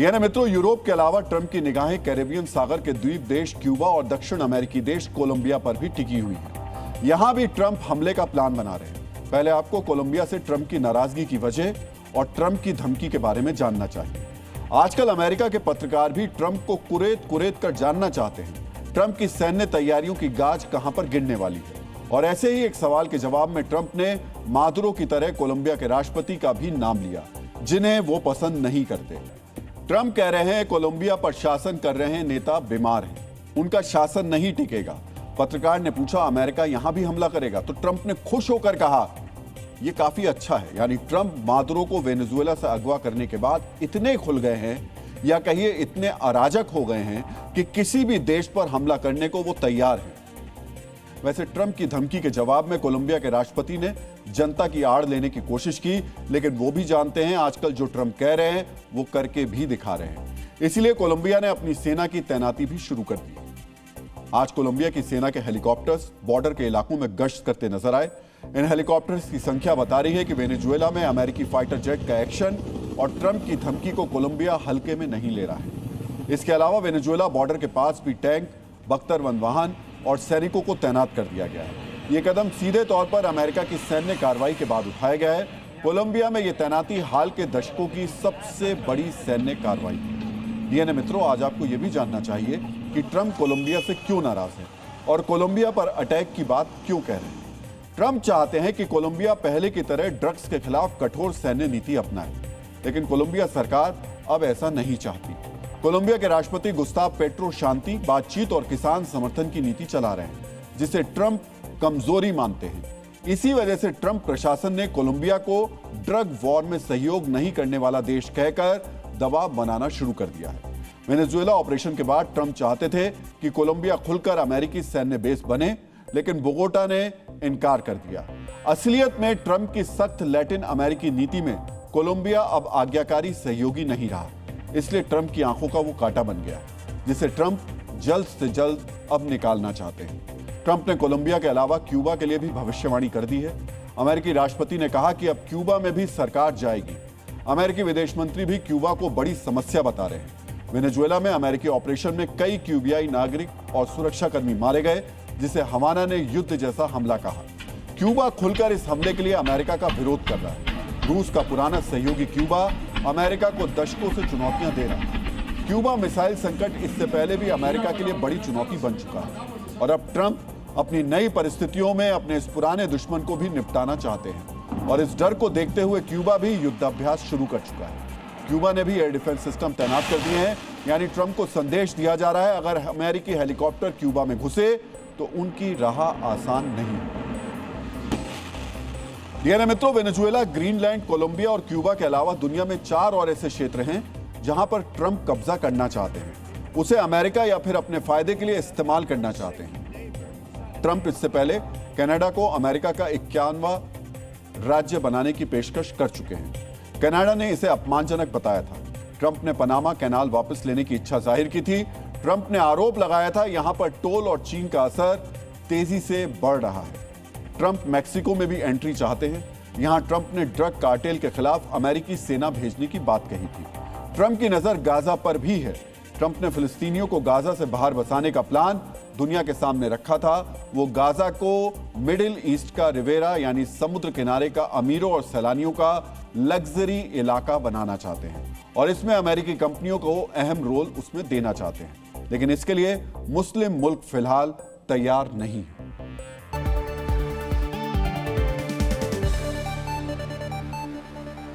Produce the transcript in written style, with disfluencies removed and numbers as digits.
यानी मित्रों, यूरोप के अलावा ट्रंप की निगाहें कैरेबियन सागर के द्वीप देश क्यूबा और दक्षिण अमेरिकी देश कोलंबिया पर भी टिकी हुई है। यहां भी ट्रंप हमले का प्लान बना रहे हैं। पहले आपको कोलंबिया से ट्रंप की नाराजगी की वजह और ट्रंप की धमकी के बारे में जानना चाहिए। आजकल अमेरिका के पत्रकार भी ट्रंप को कुरेद कर जानना चाहते हैं ट्रंप की सैन्य तैयारियों की गाज कहां पर गिरने वाली है। और ऐसे ही एक सवाल के जवाब में ट्रंप ने मादुरो की तरह कोलंबिया के राष्ट्रपति का भी नाम लिया, जिन्हें वो पसंद नहीं करते। ट्रंप कह रहे हैं कोलंबिया पर शासन कर रहे नेता बीमार हैं, उनका शासन नहीं टिकेगा। पत्रकार ने पूछा, अमेरिका यहां भी हमला करेगा? तो ट्रंप ने खुश होकर कहा, यह काफी अच्छा है। यानी ट्रंप मादुरो को वेनेजुएला से अगवा करने के बाद इतने खुल गए हैं, या कहिए इतने अराजक हो गए हैं कि किसी भी देश पर हमला करने को वो तैयार हैं। वैसे ट्रंप की धमकी के जवाब में कोलंबिया के राष्ट्रपति ने जनता की आड़ लेने की कोशिश की, लेकिन वो भी जानते हैं आजकल जो ट्रंप कह रहे हैं वो करके भी दिखा रहे हैं। इसीलिए कोलंबिया ने अपनी सेना की तैनाती भी शुरू कर दी। आज कोलंबिया की सेना के हेलीकॉप्टर्स बॉर्डर के इलाकों में गश्त करते नजर आए। इन हेलीकॉप्टर्स की संख्या बता रही है कि वेनेजुएला में अमेरिकी फाइटर जेट का एक्शन और ट्रंप की धमकी को कोलंबिया हल्के में नहीं ले रहा है। इसके अलावा वेनेजुएला बॉर्डर के पास भी टैंक, बख्तरबंद वाहन और सैनिकों को तैनात कर दिया गया है। ये कदम सीधे तौर पर अमेरिका की सैन्य कार्रवाई के बाद उठाया गया है। कोलंबिया में यह तैनाती हाल के दशकों की सबसे बड़ी सैन्य कार्रवाई है। डीएनए मित्रों, आज आपको यह भी जानना चाहिए कि ट्रंप कोलंबिया से क्यों नाराज है और कोलंबिया पर अटैक की बात क्यों कह रहे हैं। ट्रंप चाहते हैं कि कोलंबिया पहले की तरह ड्रग्स के खिलाफ कठोर सैन्य नीति अपनाए, लेकिन कोलंबिया सरकार अब ऐसा नहीं चाहती। कोलंबिया के राष्ट्रपति गुस्ताव पेट्रो शांति, बातचीत और किसान समर्थन की नीति चला रहे हैं, जिसे ट्रंप कमजोरी मानते हैं। इसी वजह से ट्रंप प्रशासन ने कोलंबिया को ड्रग वॉर में सहयोग नहीं करने वाला देश कहकर दबाव बनाना शुरू कर दिया है। वेनेजुएला ऑपरेशन के बाद ट्रंप चाहते थे कि कोलंबिया खुलकर अमेरिकी सैन्य बेस बने, लेकिन बोगोटा ने इनकार कर दिया। असलियत में ट्रंप की सख्त लैटिन अमेरिकी नीति में कोलंबिया अब आज्ञाकारी सहयोगी नहीं रहा। इसलिए ट्रंप की आंखों का वो कांटा बन गया, जिसे ट्रंप जल्द से जल्द अब निकालना चाहते हैं। ट्रंप ने कोलंबिया के अलावा क्यूबा के लिए भी भविष्यवाणी कर दी है। अमेरिकी राष्ट्रपति ने कहा कि अब क्यूबा में भी सरकार जाएगी। अमेरिकी विदेश मंत्री भी क्यूबा को बड़ी समस्या बता रहे हैं। वेनेजुएला में अमेरिकी ऑपरेशन में कई क्यूबियाई नागरिक और सुरक्षाकर्मी मारे गए, जिसे हवाना ने युद्ध जैसा हमला कहा। क्यूबा खुलकर इस हमले के लिए अमेरिका का विरोध कर रहा है। रूस का पुराना सहयोगी क्यूबा अमेरिका को दशकों से चुनौतियां दे रहा है। क्यूबा मिसाइल संकट इससे पहले भी अमेरिका के लिए बड़ी चुनौती बन चुका है, और अब ट्रंप अपनी नई परिस्थितियों में अपने इस पुराने दुश्मन को भी निपटाना चाहते हैं। और इस डर को देखते हुए क्यूबा भी युद्धाभ्यास शुरू कर चुका है। क्यूबा ने भी एयर डिफेंस सिस्टम तैनात कर दिए हैं। यानी ट्रंप को संदेश दिया जा रहा है, अगर अमेरिकी हेलीकॉप्टर क्यूबा में घुसे तो उनकी राह आसान नहीं। डीएनए मित्रों, वेनेजुएला, ग्रीनलैंड, कोलंबिया और क्यूबा के अलावा दुनिया में 4 और ऐसे क्षेत्र हैं जहां पर ट्रंप कब्जा करना चाहते हैं। उसे अमेरिका या फिर अपने फायदे के लिए इस्तेमाल करना चाहते हैं। ट्रंप इससे पहले कनाडा को अमेरिका का 51वां राज्य बनाने की पेशकश कर चुके हैं। कनाडा ने इसे अपमानजनक बताया था। ट्रंप ने पनामा कैनाल वापस लेने की इच्छा जाहिर की थी। ट्रंप ने आरोप लगाया था यहां पर टोल और चीन का असर तेजी से बढ़ रहा है। ट्रंप मैक्सिको में भी एंट्री चाहते हैं। यहां ट्रंप ने ड्रग कार्टेल के खिलाफ अमेरिकी सेना भेजने की बात कही थी। ट्रंप की नजर गाजा पर भी है। ट्रंप ने फिलिस्तीनियों को गाजा से बाहर बसाने का प्लान दुनिया के सामने रखा था। वो गाजा को मिडिल ईस्ट का रिवेरा यानी समुद्र किनारे का अमीरों और सैलानियों का लग्जरी इलाका बनाना चाहते हैं, और इसमें अमेरिकी कंपनियों को अहम रोल उसमें देना चाहते हैं। लेकिन इसके लिए मुस्लिम मुल्क फिलहाल तैयार नहीं है।